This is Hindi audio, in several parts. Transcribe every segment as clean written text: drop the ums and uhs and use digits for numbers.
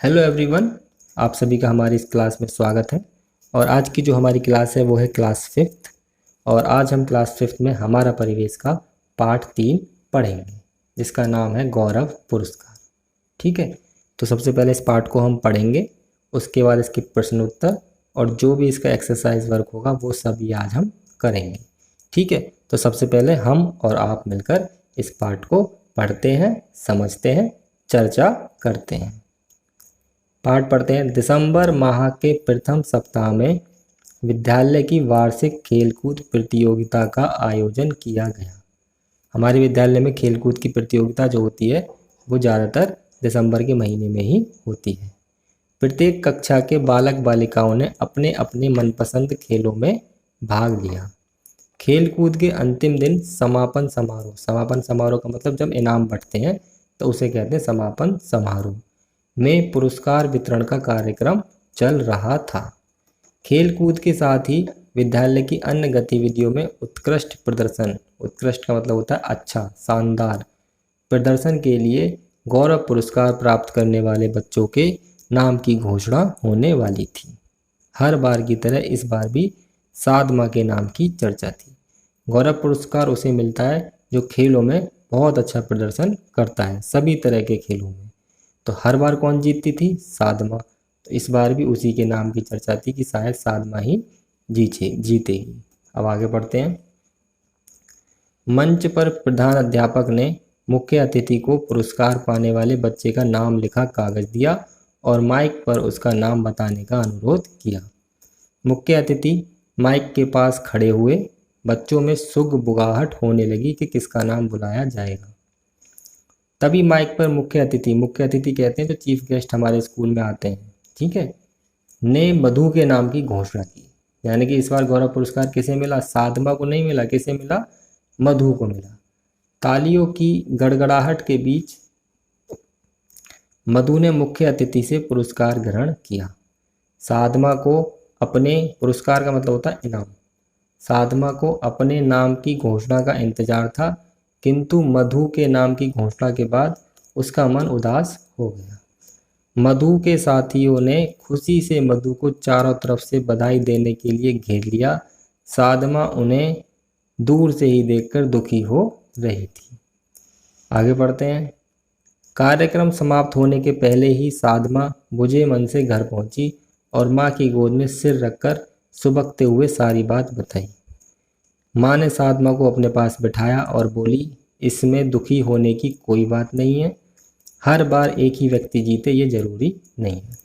हेलो एवरीवन, आप सभी का हमारी इस क्लास में स्वागत है। और आज की जो हमारी क्लास है वो है क्लास 5th। और आज हम क्लास 5th में हमारा परिवेश का पार्ट 3 पढ़ेंगे, जिसका नाम है गौरव पुरस्कार। ठीक है, तो सबसे पहले इस पार्ट को हम पढ़ेंगे, उसके बाद इसके प्रश्न उत्तर और जो भी इसका एक्सरसाइज वर्क होगा वो सभी आज हम करेंगे। ठीक है, तो सबसे पहले हम और आप मिलकर इस पार्ट को पढ़ते हैं, समझते हैं, चर्चा करते हैं। पाठ पढ़ते हैं। दिसंबर माह के प्रथम सप्ताह में विद्यालय की वार्षिक खेलकूद प्रतियोगिता का आयोजन किया गया। हमारे विद्यालय में खेलकूद की प्रतियोगिता जो होती है वो ज़्यादातर दिसंबर के महीने में ही होती है। प्रत्येक कक्षा के बालक बालिकाओं ने अपने अपने मनपसंद खेलों में भाग लिया। खेलकूद के अंतिम दिन समापन समारोह का मतलब जब इनाम बंटते हैं तो उसे कहते हैं समापन समारोह में पुरस्कार वितरण का कार्यक्रम चल रहा था। खेलकूद के साथ ही विद्यालय की अन्य गतिविधियों में उत्कृष्ट का मतलब होता है अच्छा, शानदार प्रदर्शन के लिए गौरव पुरस्कार प्राप्त करने वाले बच्चों के नाम की घोषणा होने वाली थी। हर बार की तरह इस बार भी साधमा के नाम की चर्चा थी। गौरव पुरस्कार उसे मिलता है जो खेलों में बहुत अच्छा प्रदर्शन करता है, सभी तरह के खेलों में। तो हर बार कौन जीतती थी? साधमा। तो इस बार भी उसी के नाम की चर्चा थी कि शायद साधमा ही जीतेगी। अब आगे बढ़ते हैं। मंच पर प्रधान अध्यापक ने मुख्य अतिथि को पुरस्कार पाने वाले बच्चे का नाम लिखा कागज दिया और माइक पर उसका नाम बताने का अनुरोध किया। मुख्य अतिथि माइक के पास खड़े हुए। बच्चों में सुगबुगाहट होने लगी कि किसका नाम बुलाया जाएगा। तभी माइक पर मुख्य अतिथि कहते हैं जो चीफ गेस्ट हमारे स्कूल में आते हैं, ठीक है, ने मधु के नाम की घोषणा की। यानी कि इस बार गौरव पुरस्कार किसे मिला? साधमा को नहीं मिला, किसे मिला? मधु को मिला। तालियों की गड़गड़ाहट के बीच मधु ने मुख्य अतिथि से पुरस्कार ग्रहण किया। साधमा को अपने पुरस्कार का मतलब होता है इनाम। साधमा को अपने नाम की घोषणा का इंतजार था, किंतु मधु के नाम की घोषणा के बाद उसका मन उदास हो गया। मधु के साथियों ने खुशी से मधु को चारों तरफ से बधाई देने के लिए घेर लिया। साधमा उन्हें दूर से ही देखकर दुखी हो रही थी। आगे बढ़ते हैं। कार्यक्रम समाप्त होने के पहले ही साधमा बुझे मन से घर पहुंची और माँ की गोद में सिर रखकर सुबकते हुए सारी बात बताई। माँ ने साधमा को अपने पास बिठाया और बोली, इसमें दुखी होने की कोई बात नहीं है। हर बार एक ही व्यक्ति जीते ये जरूरी नहीं है।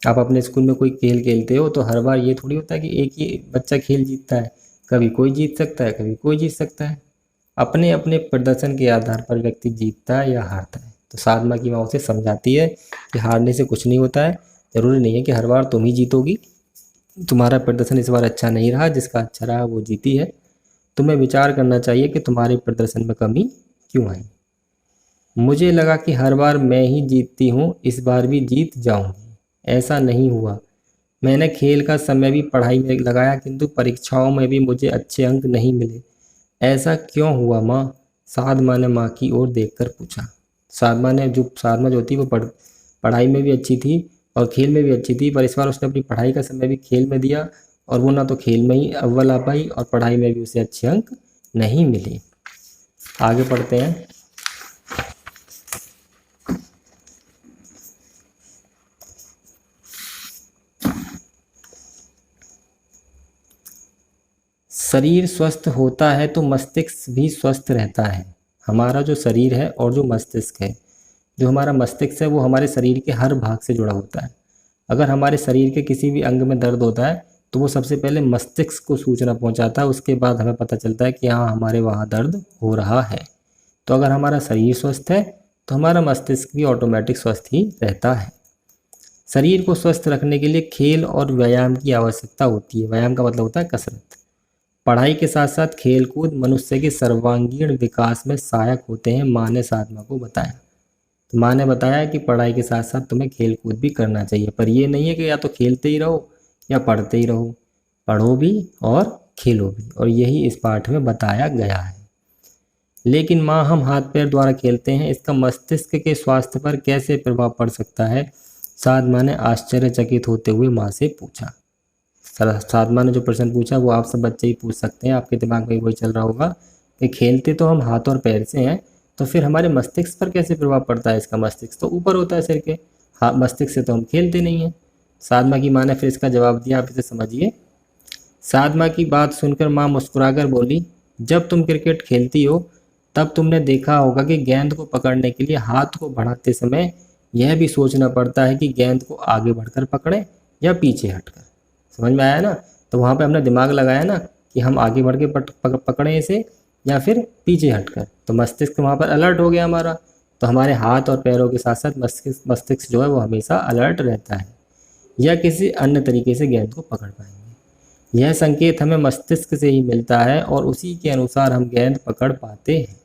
आप अपने स्कूल में कोई खेल खेलते हो तो हर बार ये थोड़ी होता है कि एक ही बच्चा खेल जीतता है। कभी कोई जीत सकता है, कभी कोई जीत सकता है। अपने अपने प्रदर्शन के आधार पर व्यक्ति जीतता है या हारता है। तो साधमा की माँ उसे समझाती है कि हारने से कुछ नहीं होता है, जरूरी नहीं है कि हर बार तुम ही जीतोगी। तुम्हारा प्रदर्शन इस बार अच्छा नहीं रहा, जिसका अच्छा रहा वो जीती है। तुम्हें विचार करना चाहिए कि तुम्हारे प्रदर्शन में कमी क्यों आई। मुझे लगा कि हर बार मैं ही जीतती हूँ, इस बार भी जीत जाऊंगी। ऐसा नहीं हुआ। मैंने खेल का समय भी पढ़ाई में लगाया, किंतु परीक्षाओं में भी मुझे अच्छे अंक नहीं मिले। ऐसा क्यों हुआ माँ? साधमा ने माँ की ओर देखकर पूछा। साधमा जो थी वो पढ़ाई में भी अच्छी थी और खेल में भी अच्छी थी, पर इस बार उसने अपनी पढ़ाई का समय भी खेल में दिया और वो ना तो खेल में ही अव्वल आ पाई और पढ़ाई में भी उसे अच्छे अंक नहीं मिले। आगे पढ़ते हैं। शरीर स्वस्थ होता है तो मस्तिष्क भी स्वस्थ रहता है। हमारा जो शरीर है और जो मस्तिष्क है, जो हमारा मस्तिष्क है वो हमारे शरीर के हर भाग से जुड़ा होता है। अगर हमारे शरीर के किसी भी अंग में दर्द होता है तो वो सबसे पहले मस्तिष्क को सूचना पहुंचाता है, उसके बाद हमें पता चलता है कि हाँ हमारे वहाँ दर्द हो रहा है। तो अगर हमारा शरीर स्वस्थ है तो हमारा मस्तिष्क भी ऑटोमेटिक स्वस्थ ही रहता है। शरीर को स्वस्थ रखने के लिए खेल और व्यायाम की आवश्यकता होती है। व्यायाम का मतलब होता है कसरत। पढ़ाई के साथ साथ खेल कूद मनुष्य के सर्वांगीण विकास में सहायक होते हैं, माँ ने साधमा को बताया। तो माँ ने बताया कि पढ़ाई के साथ साथ तुम्हें खेल कूद भी करना चाहिए, पर ये नहीं है कि या तो खेलते ही रहो या पढ़ते ही रहो। पढ़ो भी और खेलो भी, और यही इस पाठ में बताया गया है। लेकिन माँ, हम हाथ पैर द्वारा खेलते हैं, इसका मस्तिष्क के स्वास्थ्य पर कैसे प्रभाव पड़ सकता है? साधमा ने आश्चर्यचकित होते हुए माँ से पूछा। साधमा ने जो प्रश्न पूछा वो आप सब बच्चे ही पूछ सकते हैं, आपके दिमाग में वही चल रहा होगा कि खेलते तो हम हाथ और पैर से हैं, तो फिर हमारे मस्तिष्क पर कैसे प्रभाव पड़ता है इसका? मस्तिष्क तो ऊपर होता है सिर के, हाँ मस्तिष्क से तो हम खेलते नहीं हैं। साधमा की माँ ने फिर इसका जवाब दिया, आप इसे समझिए। साधमा की बात सुनकर माँ मुस्कुराकर बोली, जब तुम क्रिकेट खेलती हो तब तुमने देखा होगा कि गेंद को पकड़ने के लिए हाथ को बढ़ाते समय यह भी सोचना पड़ता है कि गेंद को आगे बढ़कर पकड़ें या पीछे हटकर। समझ में आया ना? तो वहाँ पे हमने दिमाग लगाया ना कि हम आगे बढ़ के पकड़ें इसे या फिर पीछे हटकर, तो मस्तिष्क वहाँ पर अलर्ट हो गया हमारा। तो हमारे हाथ और पैरों के साथ साथ मस्तिष्क जो है वो हमेशा अलर्ट रहता है, या किसी अन्य तरीके से गेंद को पकड़ पाएंगे। यह संकेत हमें मस्तिष्क से ही मिलता है और उसी के अनुसार हम गेंद पकड़ पाते हैं।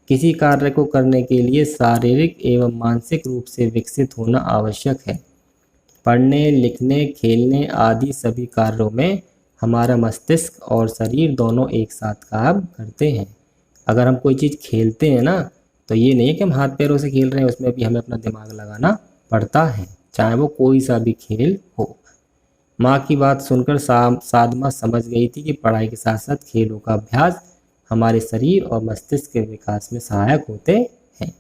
किसी कार्य को करने के लिए शारीरिक एवं मानसिक रूप से विकसित होना आवश्यक है। पढ़ने, लिखने, खेलने आदि सभी कार्यों में हमारा मस्तिष्क और शरीर दोनों एक साथ काम करते हैं। अगर हम कोई चीज़ खेलते हैं ना, तो ये नहीं है कि हम हाथ पैरों से खेल रहे हैं, उसमें भी हमें अपना दिमाग लगाना पड़ता है, चाहे वो कोई सा भी खेल हो। माँ की बात सुनकर साधमा समझ गई थी कि पढ़ाई के साथ साथ खेलों का अभ्यास हमारे शरीर और मस्तिष्क के विकास में सहायक होते हैं।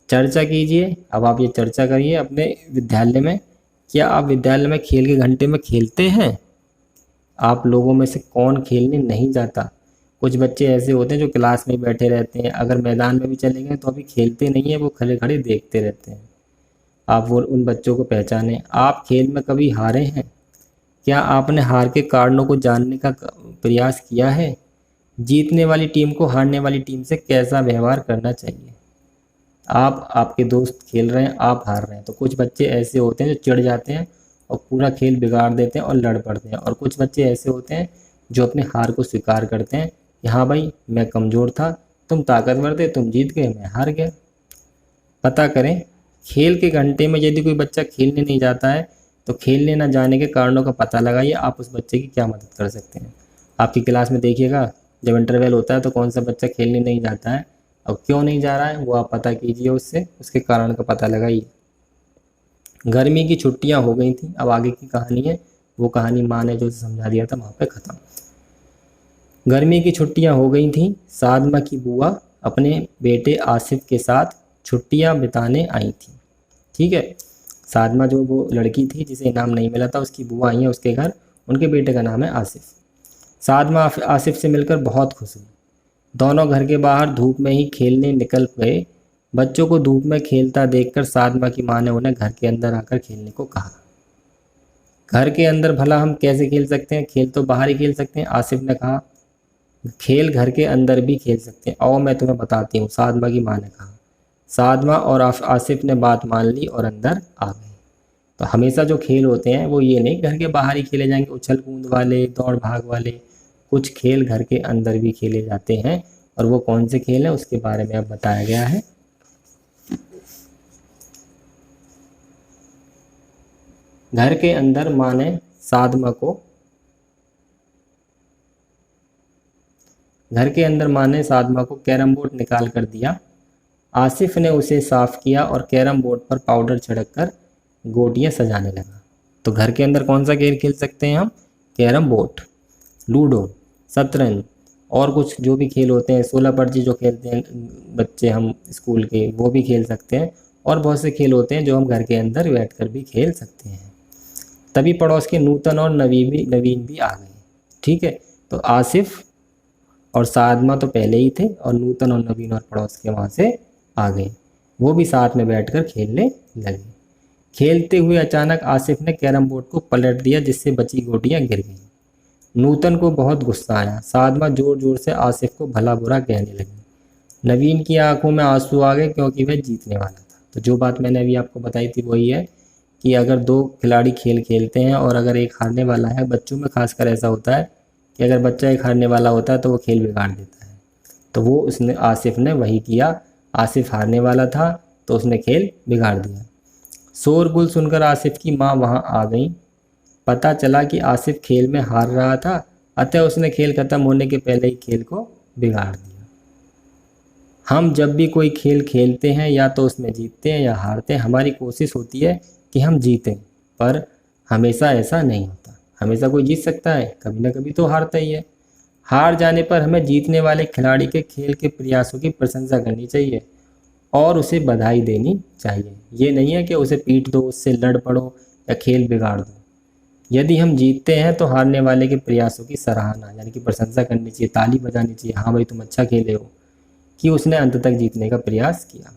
चर्चा कीजिए। अब आप ये चर्चा करिए अपने विद्यालय में। क्या आप विद्यालय में खेल के घंटे में खेलते हैं? आप लोगों में से कौन खेलने नहीं जाता? कुछ बच्चे ऐसे होते हैं जो क्लास में बैठे रहते हैं, अगर मैदान में भी चले गए तो अभी खेलते नहीं है, वो खड़े खड़े देखते रहते हैं। आप वो उन बच्चों को पहचानें। आप खेल में कभी हारे हैं? क्या आपने हार के कारणों को जानने का प्रयास किया है? जीतने वाली टीम को हारने वाली टीम से कैसा व्यवहार करना चाहिए? आपके दोस्त खेल रहे हैं, आप हार रहे हैं, तो कुछ बच्चे ऐसे होते हैं जो चिढ़ जाते हैं और पूरा खेल बिगाड़ देते हैं और लड़ पड़ते हैं, और कुछ बच्चे ऐसे होते हैं जो अपने हार को स्वीकार करते हैं कि हाँ भाई मैं कमज़ोर था, तुम ताकतवर थे, तुम जीत गए, मैं हार गया। पता करें, खेल के घंटे में यदि कोई बच्चा खेलने नहीं जाता है तो खेलने न जाने के कारणों का पता लगाइए, आप उस बच्चे की क्या मदद कर सकते हैं। आपकी क्लास में देखिएगा जब इंटरवल होता है तो कौन सा बच्चा खेलने नहीं जाता है और क्यों नहीं जा रहा है वो आप पता कीजिए, उससे उसके कारण का पता लगाइए। गर्मी की छुट्टियां हो गई थी। अब आगे की कहानी है, वो कहानी माँ ने जो समझा दिया था वहाँ पे ख़त्म। गर्मी की छुट्टियां हो गई थी। साधमा की बुआ अपने बेटे आसिफ के साथ छुट्टियां बिताने आई थी। ठीक है, साधमा जो वो लड़की थी जिसे इनाम नहीं मिला था, उसकी बुआ आई है उसके घर, उनके बेटे का नाम है आसिफ। साधमा आसिफ से मिलकर बहुत खुश हुई। दोनों घर के बाहर धूप में ही खेलने निकल गए। बच्चों को धूप में खेलता देखकर साधमा की माँ ने उन्हें घर के अंदर आकर खेलने को कहा। घर के अंदर भला हम कैसे खेल सकते हैं? खेल तो बाहर ही खेल सकते हैं, आसिफ ने कहा। खेल घर के अंदर भी खेल सकते हैं, आओ मैं तुम्हें बताती हूँ, साधमा की माँ ने कहा। साधमा और आसिफ ने बात मान ली और अंदर आ गए। तो हमेशा जो खेल होते हैं वो ये नहीं घर के बाहर ही खेले जाएंगे, उछल कूद वाले, दौड़ भाग वाले, कुछ खेल घर के अंदर भी खेले जाते हैं। और वो कौन से खेल हैं उसके बारे में अब बताया गया है। घर के अंदर माँ ने साधमा को कैरम बोर्ड निकाल कर दिया। आसिफ ने उसे साफ किया और कैरम बोर्ड पर पाउडर छिड़क कर गोटियां सजाने लगा। तो घर के अंदर कौन सा खेल खेल सकते हैं हम? कैरम बोर्ड, लूडो, शतरंज और कुछ जो भी खेल होते हैं, 16 पर्ची जो खेलते हैं बच्चे हम स्कूल के, वो भी खेल सकते हैं। और बहुत से खेल होते हैं जो हम घर के अंदर बैठकर भी खेल सकते हैं। तभी पड़ोस के नूतन और नवीन भी आ गए। ठीक है, तो आसिफ और साधमा तो पहले ही थे और नूतन और नवीन और पड़ोस के वहाँ से आ गए, वो भी साथ में बैठकर खेलने लगे। खेलते हुए अचानक आसिफ ने कैरम बोर्ड को पलट दिया जिससे बची गोटियां गिर गईं। नूतन को बहुत गुस्सा आया। साधमा जोर जोर से आसिफ को भला बुरा कहने लगी। नवीन की आंखों में आंसू आ गए क्योंकि वह जीतने वाला था। तो जो बात मैंने अभी आपको बताई थी वही है कि अगर दो खिलाड़ी खेल खेलते हैं और अगर एक हारने वाला है, बच्चों में खासकर ऐसा होता है कि अगर बच्चा एक हारने वाला होता है तो वो खेल बिगाड़ देता है। तो वो आसिफ ने वही किया। आसिफ हारने वाला था तो उसने खेल बिगाड़ दिया। शोरगुल सुनकर आसिफ की माँ वहाँ आ गई। पता चला कि आसिफ खेल में हार रहा था, अतः उसने खेल खत्म होने के पहले ही खेल को बिगाड़ दिया। हम जब भी कोई खेल खेलते हैं या तो उसमें जीतते हैं या हारते हैं, हमारी कोशिश होती है कि हम जीतें, पर हमेशा ऐसा नहीं होता। हमेशा कोई जीत सकता है? कभी ना कभी तो हारता ही है। हार जाने पर हमें जीतने वाले खिलाड़ी के खेल के प्रयासों की प्रशंसा करनी चाहिए और उसे बधाई देनी चाहिए। ये नहीं है कि उसे पीट दो, उससे लड़ पड़ो या खेल बिगाड़ दो। यदि हम जीतते हैं तो हारने वाले के प्रयासों की सराहना यानी कि प्रशंसा करनी चाहिए, ताली बजानी चाहिए, हाँ भाई तुम अच्छा खेले हो, कि उसने अंत तक जीतने का प्रयास किया।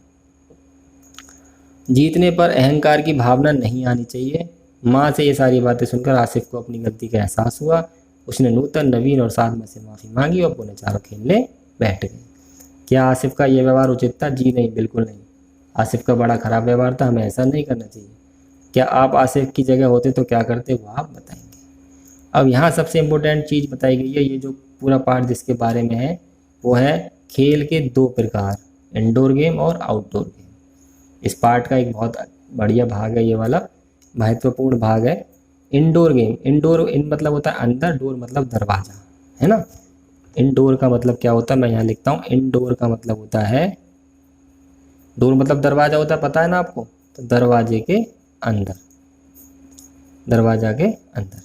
जीतने पर अहंकार की भावना नहीं आनी चाहिए। माँ से ये सारी बातें सुनकर आसिफ को अपनी गलती का एहसास हुआ। उसने नूतन, नवीन और साधमा से माफ़ी मांगी और पुनः चारों खेलने बैठ गए। क्या आसिफ का यह व्यवहार उचित था? जी नहीं, बिल्कुल नहीं। आसिफ का बड़ा खराब व्यवहार था, हमें ऐसा नहीं करना चाहिए। क्या आप आसिफ की जगह होते तो क्या करते, वो आप बताएंगे। अब यहाँ सबसे इम्पोर्टेंट चीज़ बताई गई है, ये जो पूरा पार्ट जिसके बारे में है वो है खेल के दो प्रकार, इंडोर गेम और आउटडोर गेम। इस पार्ट का एक बहुत बढ़िया भाग है, ये वाला महत्वपूर्ण भाग है। इंडोर गेम, इंडोर इन मतलब होता है अंदर, डोर मतलब दरवाज़ा, है ना। इंडोर का मतलब क्या होता है, मैं यहाँ लिखता हूँ। इंडोर का मतलब होता है, डोर मतलब दरवाज़ा होता है, पता है ना आपको, तो दरवाजे के अंदर, दरवाजा के अंदर।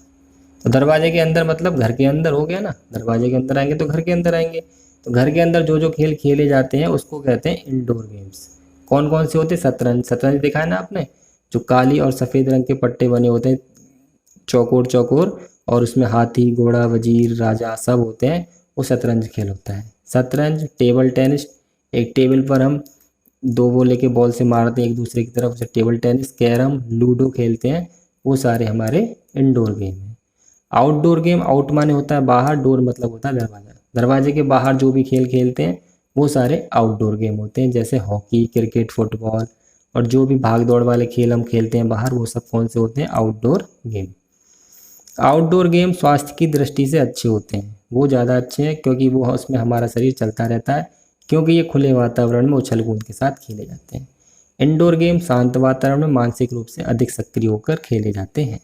तो दरवाजे के अंदर मतलब घर के अंदर हो गया ना, दरवाजे के अंदर आएंगे तो घर के अंदर आएंगे। तो घर के अंदर जो जो खेल खेले जाते हैं उसको कहते हैं इंडोर गेम्स। कौन कौन से होते हैं? शतरंज, शतरंज देखा है ना आपने, जो काली और सफ़ेद रंग के पट्टे बने होते हैं, चौकोर चौकोर, और उसमें हाथी, घोड़ा, वजीर, राजा सब होते हैं, वो शतरंज खेल होता है। शतरंज, टेबल टेनिस, एक टेबल पर हम दो वो लेके बॉल से मारते हैं एक दूसरे की तरफ, उसे टेबल टेनिस। कैरम, लूडो खेलते हैं, वो सारे हमारे इंडोर गेम हैं। आउटडोर गेम, आउट माने होता है बाहर, डोर मतलब होता है दरवाज़ा। दरवाजे के बाहर जो भी खेल खेलते हैं वो सारे आउटडोर गेम होते हैं, जैसे हॉकी, क्रिकेट, फुटबॉल, और जो भी भाग दौड़ वाले खेल हम खेलते हैं बाहर, वो सब कौन से होते हैं? Outdoor game. आउटडोर गेम स्वास्थ्य की दृष्टि से अच्छे होते हैं, वो ज़्यादा अच्छे हैं क्योंकि वो उसमें हमारा शरीर चलता रहता है, क्योंकि ये खुले वातावरण में उछल कूद के साथ खेले जाते हैं। इंडोर गेम शांत वातावरण में मानसिक रूप से अधिक सक्रिय होकर खेले जाते हैं।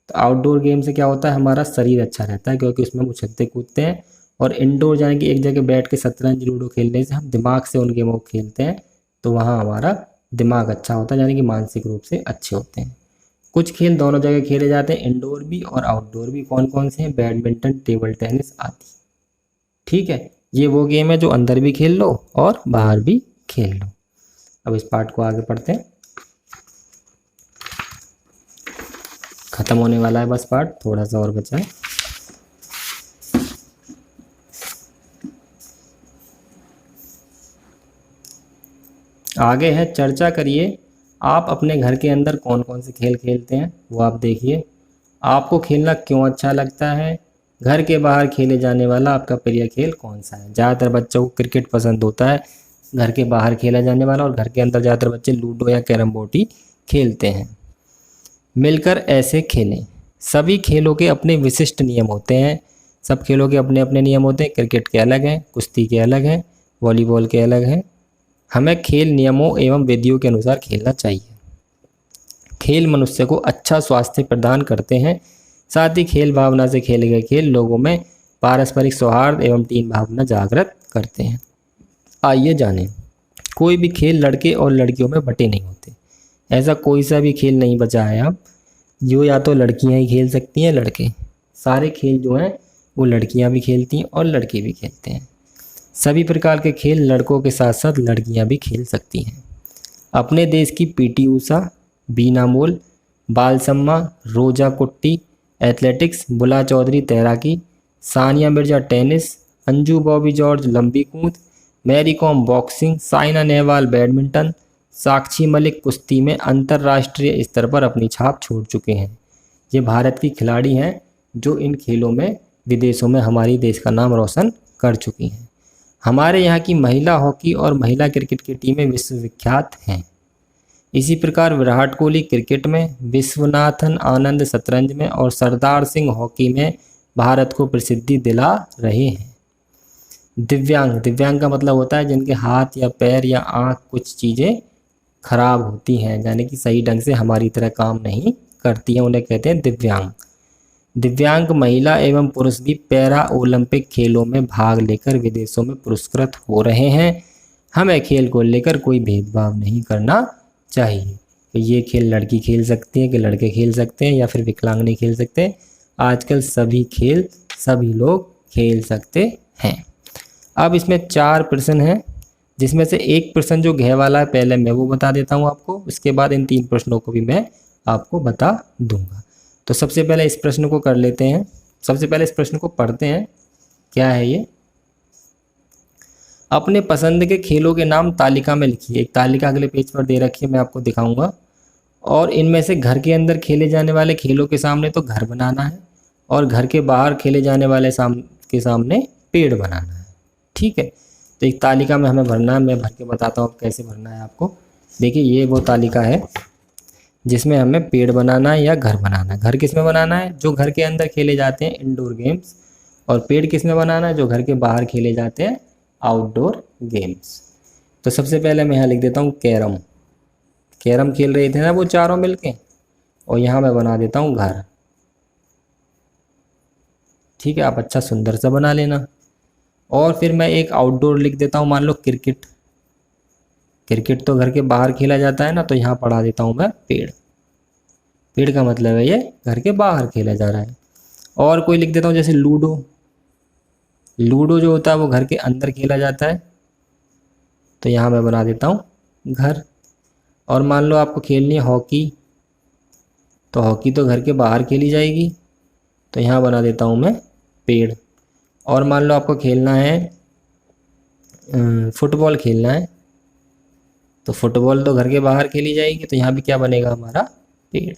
तो आउटडोर गेम से क्या होता है, हमारा शरीर अच्छा रहता है क्योंकि उसमें हम उछलते कूदते हैं। और इंडोर यानी कि एक जगह बैठ के शतरंज, लूडो खेलने से हम दिमाग से उन गेमों को खेलते हैं, तो वहाँ हमारा दिमाग अच्छा होता है, यानी कि मानसिक रूप से अच्छे होते हैं। कुछ खेल दोनों जगह खेले जाते हैं, इंडोर भी और आउटडोर भी। कौन कौन से हैं? बैडमिंटन, टेबल टेनिस आदि। ठीक है, ये वो गेम है जो अंदर भी खेल लो और बाहर भी खेल लो। अब इस पार्ट को आगे पढ़ते हैं, खत्म होने वाला है बस पार्ट, थोड़ा सा और बचा है। आगे है, चर्चा करिए आप अपने घर के अंदर कौन कौन से खेल खेलते हैं, वो आप देखिए। आपको खेलना क्यों अच्छा लगता है? घर के बाहर खेले जाने वाला आपका प्रिय खेल कौन सा है? ज़्यादातर बच्चों को क्रिकेट पसंद होता है, घर के बाहर खेला जाने वाला, और घर के अंदर ज़्यादातर बच्चे लूडो या कैरम बोर्ड ही खेलते हैं। मिलकर ऐसे खेलें। सभी खेलों के अपने विशिष्ट नियम होते हैं, सब खेलों के अपने अपने नियम होते हैं। क्रिकेट के अलग हैं, कुश्ती के अलग हैं, वॉलीबॉल के अलग हैं। हमें खेल नियमों एवं विधियों के अनुसार खेलना चाहिए। खेल मनुष्य को अच्छा स्वास्थ्य प्रदान करते हैं, साथ ही खेल भावना से खेले गए खेल लोगों में पारस्परिक सौहार्द एवं टीम भावना जागृत करते हैं। आइए जानें, कोई भी खेल लड़के और लड़कियों में बटे नहीं होते। ऐसा कोई सा भी खेल नहीं बचा है अब जो या तो लड़कियां ही खेल सकती हैं, लड़के। सारे खेल जो हैं वो लड़कियां भी खेलती हैं और लड़के भी खेलते हैं। सभी प्रकार के खेल लड़कों के साथ साथ लड़कियां भी खेल सकती हैं। अपने देश की पीटी ऊषा, बीना मोल, बालसम्मा, रोजा कुट्टी एथलेटिक्स, बुला चौधरी तैराकी, सानिया मिर्जा टेनिस, अंजू बॉबी जॉर्ज लंबी कूद, मैरी कॉम बॉक्सिंग, साइना नेहवाल बैडमिंटन, साक्षी मलिक कुश्ती में अंतर्राष्ट्रीय स्तर पर अपनी छाप छोड़ चुके हैं। ये भारत की खिलाड़ी हैं जो इन खेलों में विदेशों में हमारी देश का नाम रोशन कर चुकी हैं। हमारे यहाँ की महिला हॉकी और महिला क्रिकेट की टीमें विश्वविख्यात हैं। इसी प्रकार विराट कोहली क्रिकेट में, विश्वनाथन आनंद शतरंज में और सरदार सिंह हॉकी में भारत को प्रसिद्धि दिला रहे हैं। दिव्यांग, दिव्यांग का मतलब होता है जिनके हाथ या पैर या आँख कुछ चीज़ें खराब होती हैं, यानी कि सही ढंग से हमारी तरह काम नहीं करती हैं, उन्हें कहते हैं दिव्यांग। दिव्यांग महिला एवं पुरुष भी पैरा ओलंपिक खेलों में भाग लेकर विदेशों में पुरस्कृत हो रहे हैं। हमें खेल को लेकर कोई भेदभाव नहीं करना चाहिए। तो ये खेल लड़की खेल सकती है कि लड़के खेल सकते हैं या फिर विकलांग नहीं खेल सकते। आजकल सभी खेल सभी लोग खेल सकते हैं। अब इसमें 4 प्रश्न हैं, जिसमें से एक प्रश्न जो घ वाला है पहले मैं वो बता देता हूँ आपको, उसके बाद इन 3 प्रश्नों को भी मैं आपको बता दूंगा। तो सबसे पहले इस प्रश्न को कर लेते हैं, सबसे पहले इस प्रश्न को पढ़ते हैं। क्या है ये? अपने पसंद के खेलों के नाम तालिका में लिखिए। एक तालिका अगले पेज पर दे रखी है, मैं आपको दिखाऊंगा। और इनमें से घर के अंदर खेले जाने वाले खेलों के सामने तो घर बनाना है, और घर के बाहर खेले जाने वाले के सामने पेड़ बनाना है। ठीक है, तो एक तालिका में हमें भरना है, मैं भर के बताता हूँ कैसे भरना है आपको। देखिए ये वो तालिका है जिसमें हमें पेड़ बनाना है या घर बनाना है। घर किस में बनाना है? जो घर के अंदर खेले जाते हैं इंडोर गेम्स। और पेड़ किस में बनाना है? जो घर के बाहर खेले जाते हैं आउटडोर गेम्स। तो सबसे पहले मैं यहाँ लिख देता हूँ कैरम। कैरम खेल रहे थे ना वो चारों मिलके, और यहाँ मैं बना देता हूँ घर। ठीक है, आप अच्छा सुंदर सा बना लेना। और फिर मैं एक आउटडोर लिख देता हूँ, मान लो क्रिकेट। क्रिकेट तो घर के बाहर खेला जाता है ना, तो यहाँ पढ़ा देता हूँ मैं पेड़। पेड़ का मतलब है ये घर के बाहर खेला जा रहा है। और कोई लिख देता हूँ जैसे लूडो। लूडो जो होता है वो घर के अंदर खेला जाता है, तो यहाँ मैं बना देता हूँ घर। और मान लो आपको खेलनी है हॉकी, तो हॉकी तो घर के बाहर खेली जाएगी, तो यहाँ बना देता हूँ मैं पेड़। और मान लो आपको खेलना है फुटबॉल खेलना है, तो फुटबॉल तो घर के बाहर खेली जाएगी, तो यहाँ भी क्या बनेगा हमारा? पेड़।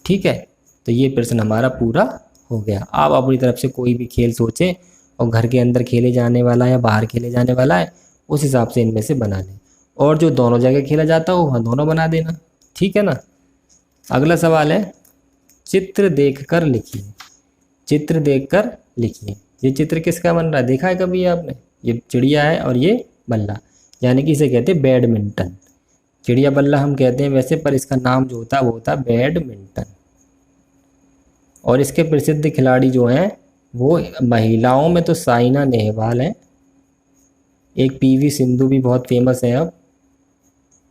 ठीक है, तो ये प्रश्न हमारा पूरा हो गया। आप अपनी तरफ से कोई भी खेल सोचें और घर के अंदर खेले जाने वाला है या बाहर खेले जाने वाला है, उस हिसाब से इनमें से बना लें। और जो दोनों जगह खेला जाता हो वहाँ दोनों बना देना। ठीक है ना। अगला सवाल है चित्र देखकर लिखिए। चित्र देखकर लिखिए। ये चित्र किसका बन रहा है? देखा है कभी आपने? ये चिड़िया है और ये बल्ला, यानी कि इसे कहते हैं बैडमिंटन। चिड़िया बल्ला हम कहते हैं वैसे, पर इसका नाम जो होता है वो होता है बैडमिंटन। और इसके प्रसिद्ध खिलाड़ी जो हैं वो महिलाओं में तो साइना नेहवाल हैं, एक पीवी सिंधु भी बहुत फेमस है अब।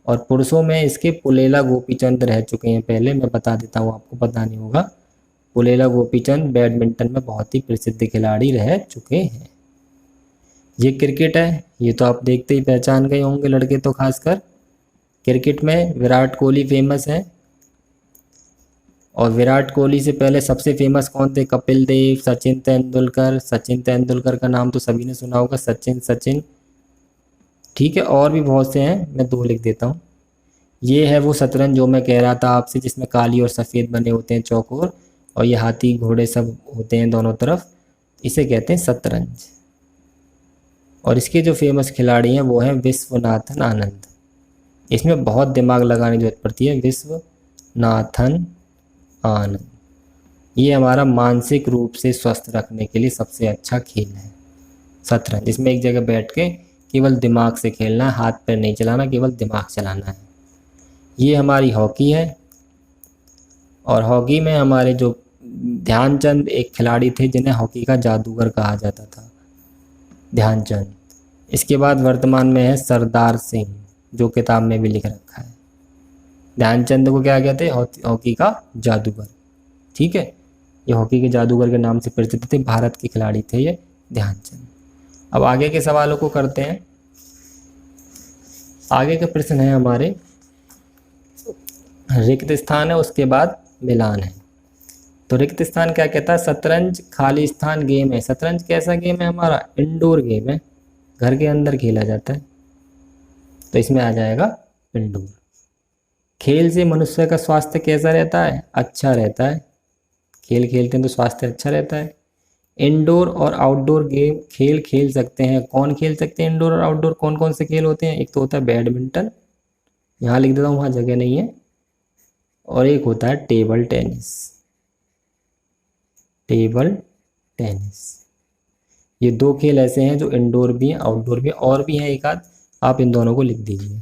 और पुरुषों में इसके पुलेला गोपीचंद रह चुके हैं पहले, मैं बता देता हूँ आपको, पता नहीं होगा। पुलेला गोपीचंद बैडमिंटन में बहुत ही प्रसिद्ध खिलाड़ी रह चुके हैं। ये क्रिकेट है, ये तो आप देखते ही पहचान गए होंगे लड़के तो खासकर। क्रिकेट में विराट कोहली फेमस है, और विराट कोहली से पहले सबसे फेमस कौन थे? कपिल देव, सचिन तेंदुलकर। सचिन तेंदुलकर का नाम तो सभी ने सुना होगा, सचिन। ठीक है, और भी बहुत से हैं, मैं 2 लिख देता हूँ। ये है वो शतरंज जो मैं कह रहा था आपसे, जिसमें काली और सफ़ेद बने होते हैं चौकोर, और ये हाथी घोड़े सब होते हैं दोनों तरफ, इसे कहते हैं शतरंज। और इसके जो फेमस खिलाड़ी हैं वो हैं विश्वनाथन आनंद। इसमें बहुत दिमाग लगाने की जरूरत पड़ती है। विश्वनाथन आनंद। ये हमारा मानसिक रूप से स्वस्थ रखने के लिए सबसे अच्छा खेल है शतरंज। इसमें एक जगह बैठ के केवल दिमाग से खेलना है, हाथ पैर नहीं चलाना, केवल दिमाग चलाना है। ये हमारी हॉकी है, और हॉकी में हमारे जो ध्यानचंद एक खिलाड़ी थे जिन्हें हॉकी का जादूगर कहा जाता था, ध्यानचंद। इसके बाद वर्तमान में है सरदार सिंह, जो किताब में भी लिख रखा है। ध्यानचंद को क्या कहते हैं? हॉकी का जादूगर। ठीक है, ये हॉकी के जादूगर के नाम से प्रसिद्ध थे, भारत के खिलाड़ी थे ये ध्यानचंद। अब आगे के सवालों को करते हैं। आगे का प्रश्न है हमारे, रिक्त स्थान है, उसके बाद मिलान है। तो रिक्त स्थान क्या कहता है? शतरंज खाली स्थान गेम है। शतरंज कैसा गेम है हमारा? इंडोर गेम है, घर के अंदर खेला जाता है, तो इसमें आ जाएगा इंडोर। खेल से मनुष्य का स्वास्थ्य कैसा रहता है? अच्छा रहता है। खेल खेलते हैं तो स्वास्थ्य अच्छा रहता है। इंडोर और आउटडोर गेम खेल खेल सकते हैं। कौन खेल सकते हैं इंडोर और आउटडोर? कौन कौन से खेल होते हैं? एक तो होता है बैडमिंटन, यहाँ लिख देता हूँ, वहाँ जगह नहीं है। और एक होता है टेबल टेनिस। टेबल टेनिस, ये 2 खेल ऐसे हैं जो इंडोर भी हैं आउटडोर भी हैं, और भी हैं एक आध, आप इन दोनों को लिख दीजिए।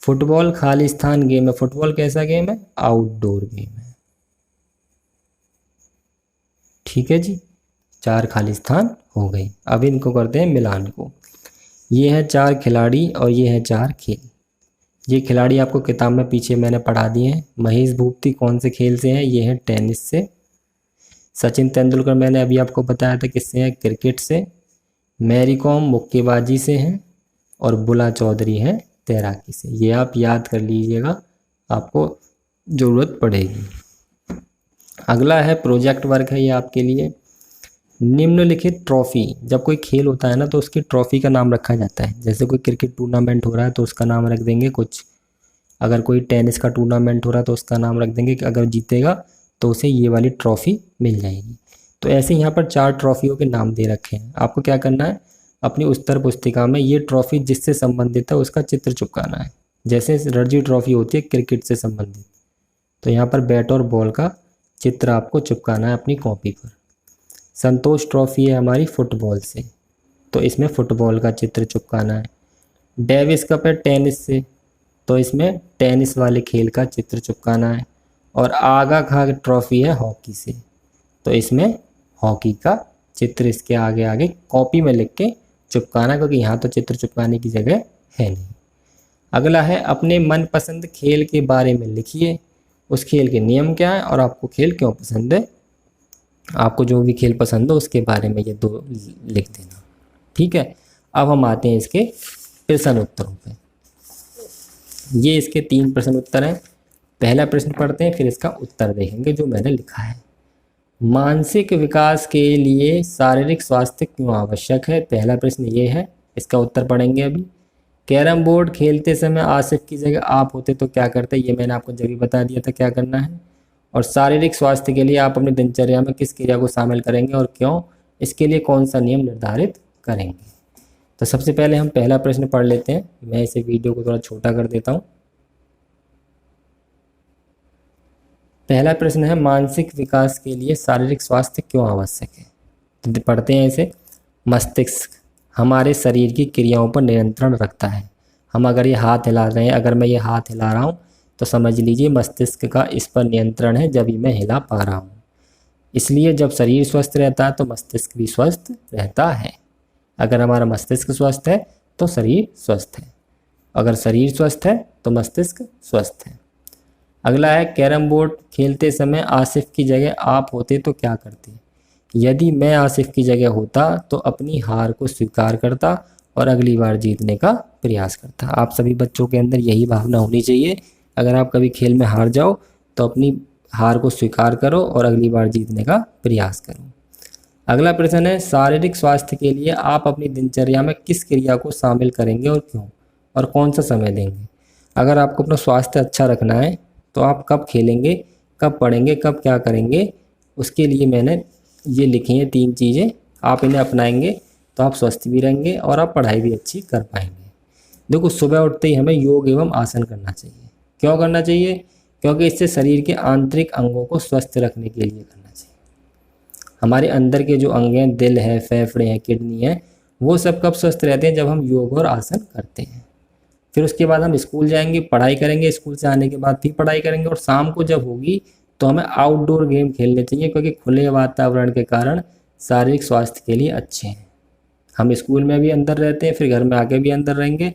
फुटबॉल खाली स्थान गेम है। फुटबॉल कैसा गेम है? आउटडोर गेम है। ठीक है जी, 4 खाली स्थान हो गए। अब इनको करते हैं मिलान को। ये है 4 खिलाड़ी और ये है 4 खेल। ये खिलाड़ी आपको किताब में पीछे मैंने पढ़ा दिए हैं। महेश भूपति कौन से खेल से हैं? ये है टेनिस से। सचिन तेंदुलकर मैंने अभी आपको बताया था किससे है? क्रिकेट से। मैरी कॉम मुक्केबाजी से हैं और बुला चौधरी हैं तैराकी से। ये आप याद कर लीजिएगा, आपको ज़रूरत पड़ेगी। अगला है प्रोजेक्ट वर्क है ये आपके लिए। निम्नलिखित ट्रॉफी, जब कोई खेल होता है ना तो उसकी ट्रॉफी का नाम रखा जाता है। जैसे कोई क्रिकेट टूर्नामेंट हो रहा है तो उसका नाम रख देंगे कुछ, अगर कोई टेनिस का टूर्नामेंट हो रहा है तो उसका नाम रख देंगे कि अगर जीतेगा तो उसे ये वाली ट्रॉफी मिल जाएगी। तो ऐसे यहाँ पर 4 ट्रॉफियों के नाम दे रखे हैं। आपको क्या करना है, अपनी उत्तर पुस्तिका में ये ट्रॉफी जिससे संबंधित है उसका चित्र चिपकाना है। जैसे रणजी ट्रॉफी होती है क्रिकेट से संबंधित, तो यहाँ पर बैट और बॉल का चित्र आपको चिपकाना है अपनी कॉपी पर। संतोष ट्रॉफी है हमारी फुटबॉल से, तो इसमें फुटबॉल का चित्र चिपकाना है। डेविस कप है टेनिस से, तो इसमें टेनिस वाले खेल का चित्र चिपकाना है। और आगा खां ट्रॉफी है हॉकी से, तो इसमें हॉकी का चित्र इसके आगे आगे कॉपी में लिख के चिपकाना, क्योंकि यहाँ तो चित्र चिपकाने की जगह है नहीं। अगला है अपने मनपसंद खेल के बारे में लिखिए, उस खेल के नियम क्या है और आपको खेल क्यों पसंद है। आपको जो भी खेल पसंद हो उसके बारे में ये 2 लिख देना, ठीक है। अब हम आते हैं इसके प्रश्न उत्तरों पे। ये इसके 3 प्रश्न उत्तर हैं। पहला प्रश्न पढ़ते हैं, फिर इसका उत्तर देखेंगे जो मैंने लिखा है। मानसिक विकास के लिए शारीरिक स्वास्थ्य क्यों आवश्यक है? पहला प्रश्न ये है, इसका उत्तर पढ़ेंगे अभी। कैरम बोर्ड खेलते समय आसिफ की जगह आप होते तो क्या करते? ये मैंने आपको जब भी बता दिया था क्या करना है। और शारीरिक स्वास्थ्य के लिए आप अपनी दिनचर्या में किस क्रिया को शामिल करेंगे और क्यों? इसके लिए कौन सा नियम निर्धारित करेंगे? तो सबसे पहले हम पहला प्रश्न पढ़ लेते हैं। मैं इसे वीडियो को थोड़ा छोटा कर देता हूँ। पहला प्रश्न है मानसिक विकास के लिए शारीरिक स्वास्थ्य क्यों आवश्यक है? तो पढ़ते हैं इसे। मस्तिष्क हमारे शरीर की क्रियाओं पर नियंत्रण रखता है। हम अगर ये हाथ हिला रहे हैं, अगर मैं ये हाथ हिला रहा हूँ तो समझ लीजिए मस्तिष्क का इस पर नियंत्रण है, जब ही मैं हिला पा रहा हूँ। इसलिए जब शरीर स्वस्थ रहता है तो मस्तिष्क भी स्वस्थ रहता है। अगर हमारा मस्तिष्क स्वस्थ है तो शरीर स्वस्थ है, अगर शरीर स्वस्थ है तो मस्तिष्क स्वस्थ है। अगला है कैरम बोर्ड खेलते समय आसिफ की जगह आप होते तो क्या करते? यदि मैं आसिफ की जगह होता तो अपनी हार को स्वीकार करता और अगली बार जीतने का प्रयास करता। आप सभी बच्चों के अंदर यही भावना होनी चाहिए। अगर आप कभी खेल में हार जाओ तो अपनी हार को स्वीकार करो और अगली बार जीतने का प्रयास करो। अगला प्रश्न है शारीरिक स्वास्थ्य के लिए आप अपनी दिनचर्या में किस क्रिया को शामिल करेंगे और क्यों, और कौन सा समय देंगे? अगर आपको अपना स्वास्थ्य अच्छा रखना है तो आप कब खेलेंगे, कब पढ़ेंगे, कब क्या करेंगे, उसके लिए मैंने ये लिखी हैं 3 चीज़ें। आप इन्हें अपनाएंगे तो आप स्वस्थ भी रहेंगे और आप पढ़ाई भी अच्छी कर पाएंगे। देखो, सुबह उठते ही हमें योग एवं आसन करना चाहिए। क्यों करना चाहिए? क्योंकि इससे शरीर के आंतरिक अंगों को स्वस्थ रखने के लिए करना चाहिए। हमारे अंदर के जो अंग हैं, दिल है, फेफड़े हैं, किडनी है, वो सब कब स्वस्थ रहते हैं? जब हम योग और आसन करते हैं। फिर उसके बाद हम स्कूल जाएंगे, पढ़ाई करेंगे, स्कूल से आने के बाद भी पढ़ाई करेंगे, और शाम को जब होगी तो हमें आउटडोर गेम खेलने चाहिए, क्योंकि खुले वातावरण के कारण शारीरिक स्वास्थ्य के लिए अच्छे हैं। हम स्कूल में भी अंदर रहते हैं, फिर घर में आके भी अंदर रहेंगे,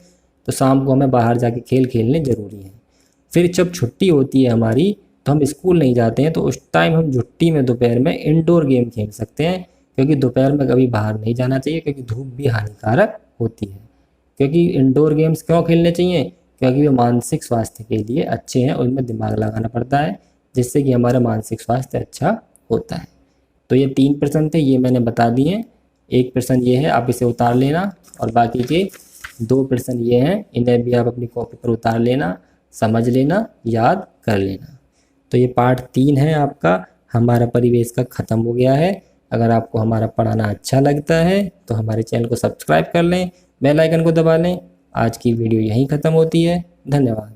तो शाम को हमें बाहर जाके खेल खेलने ज़रूरी है। फिर जब छुट्टी होती है हमारी तो हम स्कूल नहीं जाते हैं, तो उस टाइम हम छुट्टी में दोपहर में इंडोर गेम खेल सकते हैं, क्योंकि दोपहर में कभी बाहर नहीं जाना चाहिए, क्योंकि धूप भी हानिकारक होती है। क्योंकि इंडोर गेम्स क्यों खेलने चाहिए? क्योंकि वे मानसिक स्वास्थ्य के लिए अच्छे हैं, उनमें दिमाग लगाना पड़ता है, जिससे कि हमारा मानसिक स्वास्थ्य अच्छा होता है। तो ये 3 प्रश्न थे, ये मैंने बता दिए। एक प्रश्न ये है, आप इसे उतार लेना, और बाकी के 2 प्रश्न ये हैं, इन्हें भी आप अपनी कॉपी पर उतार लेना, समझ लेना, याद कर लेना। तो ये पार्ट 3 है आपका हमारा परिवेश का ख़त्म हो गया है। अगर आपको हमारा पढ़ाना अच्छा लगता है तो हमारे चैनल को सब्सक्राइब कर लें, बेल आइकन को दबा लें। आज की वीडियो यहीं ख़त्म होती है। धन्यवाद।